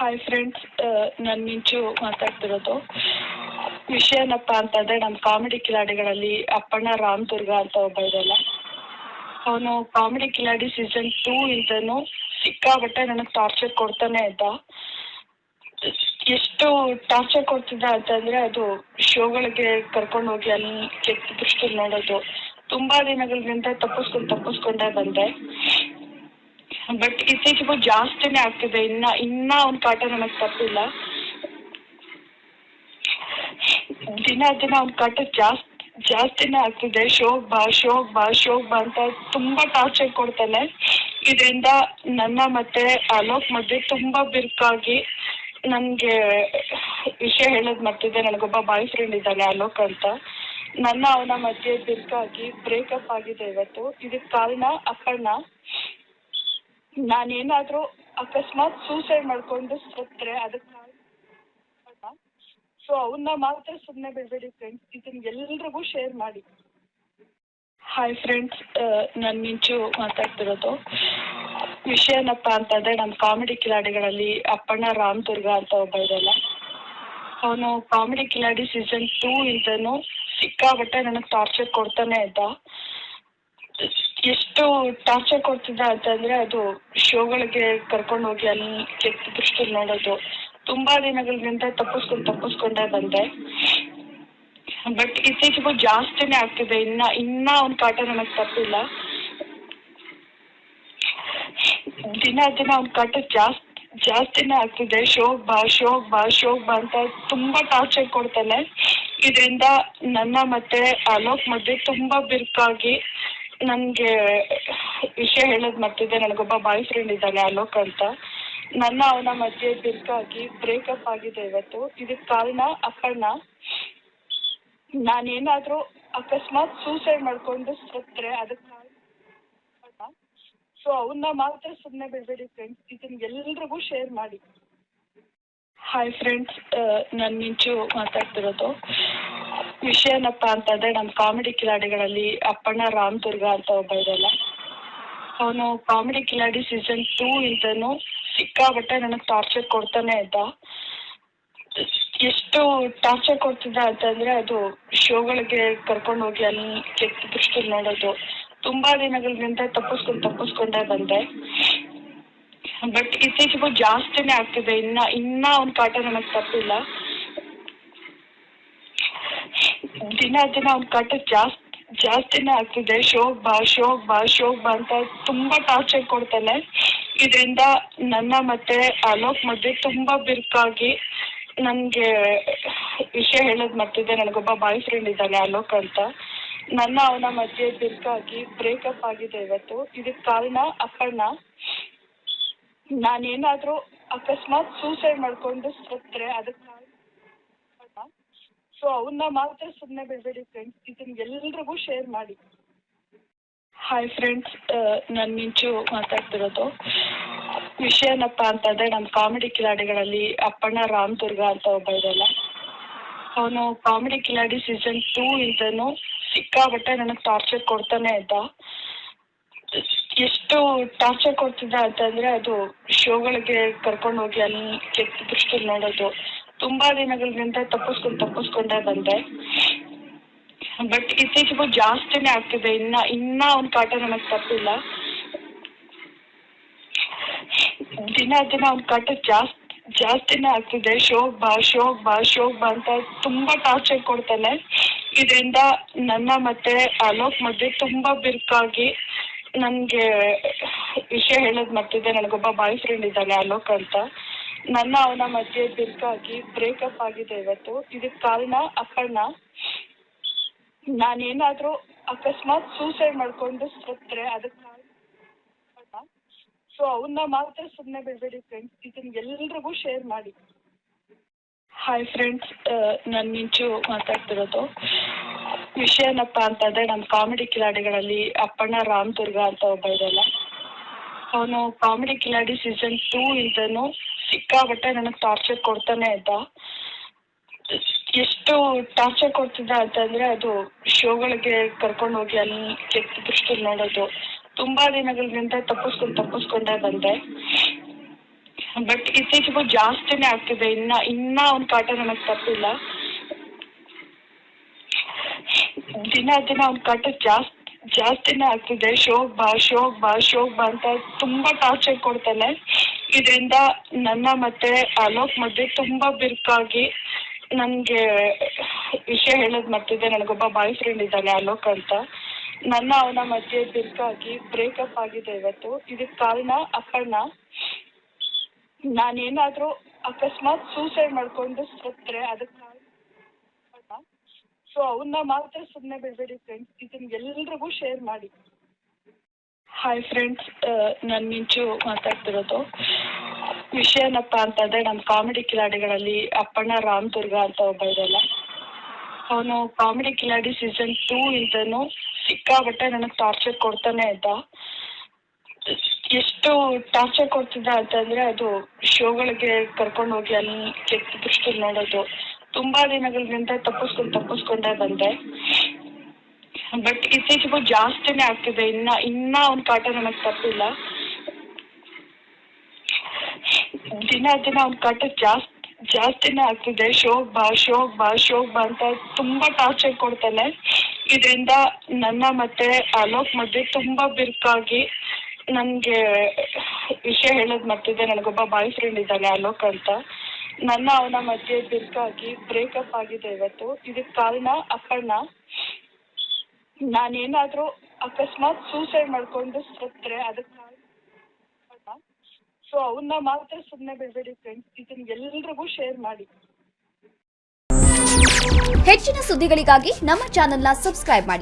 Hi friends, ನಾನು ಮಿಂಚು ಮಾತಾಡ್ತಿರೋದು. ವಿಷಯ ಏನಪ್ಪ ಅಂತಂದರೆ, ನಮ್ಮ ಕಾಮಿಡಿ ಕಿಲಾಡಿಗಳಲ್ಲಿ ಅಪ್ಪಣ್ಣ ರಾಮದುರ್ಗ ಅಂತ ಒಬ್ಬ ಇದಲ್ಲ, ಅವನು ಕಾಮಿಡಿ ಕಿಲಾಡಿ ಸೀಸನ್ 2 ಇಂದನು ಸಿಕ್ಕಾಬಟ್ಟೆ ನನಗೆ ಟಾರ್ಚರ್ ಕೊಡ್ತಾನೆ ಇದ್ದ. ಎಷ್ಟು ಟಾರ್ಚರ್ ಕೊಡ್ತಿದ್ದ ಅಂತಂದರೆ, ಅದು ಶೋಗಳಿಗೆ ಕರ್ಕೊಂಡು ಹೋಗಿ ಅಲ್ಲಿ ಕೆಟ್ಟ ದೃಷ್ಟಿ ನೋಡೋದು. ತುಂಬ ದಿನಗಳಿಂದ ತಪ್ಪಿಸ್ಕೊಂಡೇ ಬಂದೆ. ಬಟ್ ಇತ್ತೀಚೆಗೂ ಜಾಸ್ತಿನೇ ಆಗ್ತಿದೆ. ಇನ್ನ ಅವ್ನ ಕಾಟ ನನಗೆ ತಪ್ಪಿಲ್ಲ. ದಿನ ಅವ್ನ ಕಾಟ ಜಾಸ್ತಿನೇ ಆಗ್ತಿದೆ. ಶೋಕ್ ಬಾ ಅಂತ ತುಂಬಾ ಟಾರ್ಚರ್ ಕೊಡ್ತಾನೆ. ಇದರಿಂದ ನನ್ನ ಮತ್ತೆ ಅಲೋಕ್ ಮಧ್ಯೆ ತುಂಬಾ ಬಿರುಕಾಗಿ ನನಗೆ ವಿಷಯ ಹೇಳೋದು ಮರ್ತಿದ್ದೆ. ನನಗೊಬ್ಬ ಬಾಯ್ ಫ್ರೆಂಡ್ ಇದ್ದಾನೆ ಅಲೋಕ್ ಅಂತ. ಅವನ ಮಧ್ಯೆ ಬಿರುಕಾಗಿ ಬ್ರೇಕಪ್ ಆಗಿದೆ ಇವತ್ತು. ಇದಕ್ಕೆ ಕಾರಣ ಅಪ್ಪಣ್ಣ. ನಾನೇನಾದ್ರೂ ಅಕಸ್ಮಾತ್ ಸೂಸೈಡ್ ಮಾಡ್ಕೊಂಡು ಸತ್ರೆ ಅದಕ್ಕೆ ಸೊ ಅವನ್ನ ಮಾತ್ರ ಸುಮ್ಮನೆ ಬಿಡಬೇಡಿ ಫ್ರೆಂಡ್ಸ್. ಇದನ್ನ ಎಲ್ರಿಗೂ ಶೇರ್ ಮಾಡಿ. ಹಾಯ್ ಫ್ರೆಂಡ್ಸ್, ನಾನು ಮಿಂಚು ಮಾತಾಡ್ತಿರೋದು. ವಿಷಯ ಏನಪ್ಪ ಅಂತಂದರೆ, ನಮ್ಮ ಕಾಮಿಡಿ ಕಿಲಾಡಿಗಳಲ್ಲಿ ಅಪ್ಪಣ್ಣ ರಾಮದುರ್ಗ ಅಂತ ಒಬ್ಬ ಇದಲ್ಲ, ಅವನು ಕಾಮಿಡಿ ಕಿಲಾಡಿ ಸೀಸನ್ 2 ಇಂದನು ಸಿಕ್ಕಾಬಟ್ಟೆ ನನಗೆ ಟಾರ್ಚರ್ ಕೊಡ್ತಾನೆ ಇದ್ದ. ಎಷ್ಟು ಟಾರ್ಚರ್ ಕೊಡ್ತಿದ್ದ ಅಂತಂದರೆ, ಅದು ಶೋಗಳಿಗೆ ಕರ್ಕೊಂಡು ಹೋಗಿ ಅಲ್ಲಿ ಕೆಟ್ಟ ದೃಷ್ಟಿ ನೋಡೋದು. ತುಂಬ ದಿನಗಳಿಂದ ತಪ್ಪಿಸ್ಕೊಂಡೇ ಬಂದೆ. ಬಟ್ ಇತ್ತೀಚೆಗೂ ಜಾಸ್ತಿನೇ ಆಗ್ತಿದೆ. ಇನ್ನ ಅವ್ನ ಕಾಟ ನನಗೆ ತಪ್ಪಿಲ್ಲ. ದಿನ ಅವ್ನ ಕಾಟ ಜಾಸ್ತಿನೇ ಆಗ್ತಿದೆ. ಶೋಕ್ ಬಾ ಅಂತ ತುಂಬಾ ಟಾರ್ಚರ್ ಕೊಡ್ತಾನೆ. ಇದರಿಂದ ನನ್ನ ಮತ್ತೆ ಅಲೋಕ್ ಮಧ್ಯೆ ತುಂಬಾ ಬಿರುಕಾಗಿ ನನಗೆ ವಿಷಯ ಹೇಳೋದು ಮರ್ತಿದ್ದೆ. ನನಗೊಬ್ಬ ಬಾಯ್ ಫ್ರೆಂಡ್ ಇದ್ದಾನೆ ಅಲೋಕ್ ಅಂತ. ಅವನ ಮಧ್ಯೆ ಬಿರುಕಾಗಿ ಬ್ರೇಕಪ್ ಆಗಿದೆ ಇವತ್ತು. ಇದಕ್ಕೆ ಕಾರಣ ಅಪ್ಪಣ್ಣ. ನಾನೇನಾದ್ರೂ ಅಕಸ್ಮಾತ್ ಸೂಸೈಡ್ ಮಾಡ್ಕೊಂಡು ಸತ್ರೆ ಅದಕ್ಕೆ ಸೊ ಅವನ್ನ ಮಾತ್ರ ಸುಮ್ಮನೆ ಬಿಡಬೇಡಿ ಫ್ರೆಂಡ್ಸ್. ಇದನ್ನ ಎಲ್ರಿಗೂ ಶೇರ್ ಮಾಡಿ. ಹಾಯ್ ಫ್ರೆಂಡ್ಸ್, ನಾನು ಮಿಂಚು ಮಾತಾಡ್ತಿರೋದು. ವಿಷಯ ಏನಪ್ಪ ಅಂತಂದರೆ, ನಮ್ಮ ಕಾಮಿಡಿ ಕಿಲಾಡಿಗಳಲ್ಲಿ ಅಪ್ಪಣ್ಣ ರಾಮದುರ್ಗ ಅಂತ ಒಬ್ಬ ಇದಲ್ಲ, ಅವನು ಕಾಮಿಡಿ ಕಿಲಾಡಿ ಸೀಸನ್ 2 ಇಂದನು ಸಿಕ್ಕಾಬಟ್ಟೆ ನನಗೆ ಟಾರ್ಚರ್ ಕೊಡ್ತಾನೆ ಇದ್ದ. ಎಷ್ಟು ಟಾರ್ಚರ್ ಕೊಡ್ತಿದ್ದ ಅಂತಂದರೆ, ಅದು ಶೋಗಳಿಗೆ ಕರ್ಕೊಂಡು ಹೋಗಿ ಅಲ್ಲಿ ಕೆಟ್ಟ ದೃಷ್ಟಿ ನೋಡೋದು. ತುಂಬ ದಿನಗಳಿಂದ ತಪ್ಪಿಸ್ಕೊಂಡೇ ಬಂದೆ. ಬಟ್ ಇತ್ತೀಚೆಗೂ ಜಾಸ್ತಿನೇ ಆಗ್ತಿದೆ. ಇನ್ನ ಅವ್ನ ಕಾಟ ನನಗೆ ತಪ್ಪಿಲ್ಲ. ದಿನ ಅವ್ನ ಕಾಟ ಜಾಸ್ತಿನೇ ಆಗ್ತಿದೆ. ಶೋಕ್ ಬಾ ಅಂತ ತುಂಬಾ ಟಾರ್ಚರ್ ಕೊಡ್ತಾನೆ. ಇದರಿಂದ ನನ್ನ ಮತ್ತೆ ಅಲೋಕ್ ಮಧ್ಯೆ ತುಂಬಾ ಬಿರುಕಾಗಿ ನನಗೆ ವಿಷಯ ಹೇಳೋದು ಮರ್ತಿದ್ದೆ. ನನಗೊಬ್ಬ ಬಾಯ್ ಫ್ರೆಂಡ್ ಇದ್ದಾನೆ ಅಲೋಕ್ ಅಂತ. ಅವನ ಮಧ್ಯೆ ಬಿರುಕಾಗಿ ಬ್ರೇಕಪ್ ಆಗಿದೆ ಇವತ್ತು. ಇದಕ್ಕೆ ಕಾರಣ ಅಪ್ಪಣ್ಣ. ನಾನೇನಾದ್ರೂ ಅಕಸ್ಮಾತ್ ಸೂಸೈಡ್ ಮಾಡ್ಕೊಂಡು ಸತ್ರೆ ಅದಕ್ಕೆ ಸೊ ಅವನ್ನ ಮಾತ್ರ ಸುಮ್ಮನೆ ಬಿಡಬೇಡಿ ಫ್ರೆಂಡ್ಸ್. ಇದನ್ನ ಎಲ್ರಿಗೂ ಶೇರ್ ಮಾಡಿ. ಹಾಯ್ ಫ್ರೆಂಡ್ಸ್, ನಾನು ಮಿಂಚು ಮಾತಾಡ್ತಿರೋದು. ವಿಷಯ ಏನಪ್ಪ ಅಂತಂದರೆ, ನಮ್ಮ ಕಾಮಿಡಿ ಕಿಲಾಡಿಗಳಲ್ಲಿ ಅಪ್ಪಣ್ಣ ರಾಮದುರ್ಗ ಅಂತ ಒಬ್ಬ ಇದಲ್ಲ, ಅವನು ಕಾಮಿಡಿ ಕಿಲಾಡಿ ಸೀಸನ್ 2 ಇಂದನು ಸಿಕ್ಕಾಬಟ್ಟೆ ನನಗೆ ಟಾರ್ಚರ್ ಕೊಡ್ತಾನೆ ಇದ್ದ. ಎಷ್ಟು ಟಾರ್ಚರ್ ಕೊಡ್ತಿದ್ದ ಅಂತಂದರೆ, ಅದು ಶೋಗಳಿಗೆ ಕರ್ಕೊಂಡು ಹೋಗಿ ಅಲ್ಲಿ ಕೆಟ್ಟ ದೃಷ್ಟಿ ನೋಡೋದು. ತುಂಬ ದಿನಗಳಿಂದ ತಪ್ಪಿಸ್ಕೊಂಡೇ ಬಂದೆ. ಬಟ್ ಇತ್ತೀಚೆಗೂ ಜಾಸ್ತಿನೇ ಆಗ್ತಿದೆ. ಇನ್ನ ಅವ್ನ ಕಾಟ ನನಗೆ ತಪ್ಪಿಲ್ಲ. ದಿನ ಅವ್ನ ಕಾಟ ಜಾಸ್ತಿನೇ ಆಗ್ತಿದೆ. ಶೋಕ್ ಬಾ ಅಂತ ತುಂಬಾ ಟಾರ್ಚರ್ ಕೊಡ್ತಾನೆ. ಇದರಿಂದ ನನ್ನ ಮತ್ತೆ ಅಲೋಕ್ ಮಧ್ಯೆ ತುಂಬಾ ಬಿರುಕಾಗಿ ನನಗೆ ವಿಷಯ ಹೇಳೋದು ಮರ್ತಿದ್ದೆ. ನನಗೊಬ್ಬ ಬಾಯ್ ಫ್ರೆಂಡ್ ಇದ್ದಾನೆ ಅಲೋಕ್ ಅಂತ. ಅವನ ಮಧ್ಯೆ ಬಿರುಕಾಗಿ ಬ್ರೇಕಪ್ ಆಗಿದೆ ಇವತ್ತು. ಇದಕ್ಕೆ ಕಾರಣ ಅಪ್ಪಣ್ಣ. ನಾನೇನಾದ್ರೂ ಅಕಸ್ಮಾತ್ ಸೂಸೈಡ್ ಮಾಡ್ಕೊಂಡು ಸತ್ರೆ ಅದಕ್ಕೆ ಸೊ ಅವನ್ನ ಮಾತ್ರ ಸುಮ್ಮನೆ ಬಿಡಬೇಡಿ ಫ್ರೆಂಡ್ಸ್. ಇದನ್ನ ಎಲ್ರಿಗೂ ಶೇರ್ ಮಾಡಿ. ಹಾಯ್ ಫ್ರೆಂಡ್ಸ್, ನಾನು ಮಿಂಚು ಮಾತಾಡ್ತಿರೋದು. ವಿಷಯ ಏನಪ್ಪ ಅಂತಂದರೆ, ನಮ್ಮ ಕಾಮಿಡಿ ಕಿಲಾಡಿಗಳಲ್ಲಿ ಅಪ್ಪಣ್ಣ ರಾಮದುರ್ಗ ಅಂತ ಒಬ್ಬ ಇದಲ್ಲ, ಅವನು ಕಾಮಿಡಿ ಕಿಲಾಡಿ ಸೀಸನ್ 2 ಇಂದನು ಸಿಕ್ಕಾಬಟ್ಟೆ ನನಗೆ ಟಾರ್ಚರ್ ಕೊಡ್ತಾನೆ ಇದ್ದ. ಎಷ್ಟು ಟಾರ್ಚರ್ ಕೊಡ್ತಿದ್ದ ಅಂತಂದರೆ, ಅದು ಶೋಗಳಿಗೆ ಕರ್ಕೊಂಡು ಹೋಗಿ ಅಲ್ಲಿ ಕೆಟ್ಟ ದೃಷ್ಟಿ ನೋಡೋದು. ತುಂಬ ದಿನಗಳಿಂದ ತಪ್ಪಿಸ್ಕೊಂಡೇ ಬಂದೆ. ಬಟ್ ಇತ್ತೀಚೆಗೂ ಜಾಸ್ತಿನೇ ಆಗ್ತಿದೆ. ಇನ್ನ ಅವ್ನ ಕಾಟ ನನಗೆ ತಪ್ಪಿಲ್ಲ. ದಿನ ಅವ್ನ ಕಾಟ ಜಾಸ್ತಿನೇ ಆಗ್ತಿದೆ. ಶೋಕ್ ಬಾ ಅಂತ ತುಂಬಾ ಟಾರ್ಚರ್ ಕೊಡ್ತಾನೆ. ಇದರಿಂದ ನನ್ನ ಮತ್ತೆ ಅಲೋಕ್ ಮಧ್ಯೆ ತುಂಬಾ ಬಿರುಕಾಗಿ ನನಗೆ ವಿಷಯ ಹೇಳೋದು ಮರ್ತಿದ್ದೆ. ನನಗೊಬ್ಬ ಬಾಯ್ ಫ್ರೆಂಡ್ ಇದ್ದಾನೆ ಅಲೋಕ್ ಅಂತ. ನನ್ನ ಅವನ ಮಧ್ಯೆ ಬಿರುಕಾಗಿ ಬ್ರೇಕಪ್ ಆಗಿದೆ ಇವತ್ತು. ಇದಕ್ಕೆ ಕಾರಣ ಅಪ್ಪಣ್ಣ. ನಾನೇನಾದ್ರೂ ಅಕಸ್ಮಾತ್ ಸೂಸೈಡ್ ಮಾಡ್ಕೊಂಡು ಸತ್ರೆ ಅದಕ್ಕೆ ಕಾರಣ. ಸೊ ಅವನ್ನ ಮಾತ್ರ ಸುಮ್ಮನೆ ಬಿಡಬೇಡಿ ಫ್ರೆಂಡ್ಸ್. ಇದನ್ನ ಎಲ್ರಿಗೂ ಶೇರ್ ಮಾಡಿ. ಹಾಯ್ ಫ್ರೆಂಡ್ಸ್, ನಾನು ಮಿಂಚು ಮಾತಾಡ್ತಿರೋದು. ವಿಷಯ ಏನಪ್ಪ ಅಂತಂದರೆ, ನಮ್ಮ ಕಾಮಿಡಿ ಕಿಲಾಡಿಗಳಲ್ಲಿ ಅಪ್ಪಣ್ಣ ರಾಮದುರ್ಗ ಅಂತ ಒಬ್ಬ ಇದಲ್ಲ, ಅವನು ಕಾಮಿಡಿ ಕಿಲಾಡಿ ಸೀಸನ್ 2 ಇಂದನೂ ಸಿಕ್ಕಾಬಟ್ಟೆ ನನಗೆ ಟಾರ್ಚರ್ ಕೊಡ್ತಾನೆ ಇದ್ದ. ಎಷ್ಟು ಟಾರ್ಚರ್ ಕೊಡ್ತಿದ್ದ ಅಂತಂದರೆ, ಅದು ಶೋಗಳಿಗೆ ಕರ್ಕೊಂಡು ಹೋಗಿ ಅಲ್ಲಿ ಕೆಟ್ಟ ದೃಷ್ಟಿಲಿ ನೋಡೋದು. ತುಂಬ ದಿನಗಳಿಂದ ತಪ್ಪಿಸ್ಕೊಂಡೇ ಬಂದೆ. ಬಟ್ ಇತ್ತೀಚೆಗೂ ಜಾಸ್ತಿನೇ ಆಗ್ತಿದೆ. ಇನ್ನ ಅವ್ನ ಕಾಟ ನನಗೆ ತಪ್ಪಿಲ್ಲ. ದಿನ ಅವ್ನ ಕಾಟ ಜಾಸ್ತಿನೇ ಆಗ್ತಿದೆ. ಶೋಕ್ ಬಾ ಅಂತ ತುಂಬಾ ಟಾರ್ಚರ್ ಕೊಡ್ತಾನೆ. ಇದರಿಂದ ನನ್ನ ಮತ್ತೆ ಅಲೋಕ್ ಮಧ್ಯೆ ತುಂಬಾ ಬಿರುಕಾಗಿ ನನಗೆ ವಿಷಯ ಹೇಳೋದು ಮರ್ತಿದ್ದೆ. ನನಗೊಬ್ಬ ಬಾಯ್ ಫ್ರೆಂಡ್ ಇದ್ದಾನೆ ಅಲೋಕ್ ಅಂತ. ನನ್ನ ಅವನ ಮಧ್ಯೆ ಬಿರುಕಾಗಿ ಬ್ರೇಕಪ್ ಆಗಿದೆ ಇವತ್ತು. ಇದಕ್ಕೆ ಕಾರಣ ಅಪ್ಪಣ್ಣ. ನಾನೇನಾದ್ರೂ ಅಕಸ್ಮಾತ್ ಸೂಸೈಡ್ ಮಾಡ್ಕೊಂಡು ಸತ್ರೆ ಅದಕ್ಕೆ ಕಾರಣ. ಸೊ ಅವನ್ನ ಮಾತ್ರ ಸುಮ್ಮನೆ ಬಿಡಬೇಡಿ ಫ್ರೆಂಡ್ಸ್. ಇದನ್ನ ಎಲ್ರಿಗೂ ಶೇರ್ ಮಾಡಿ. ಹೆಚ್ಚಿನ ಸುದ್ದಿಗಳಿಗಾಗಿ ನಮ್ಮ ಚಾನೆಲ್ನ ಸಬ್ಸ್ಕ್ರೈಬ್ ಮಾಡಿ.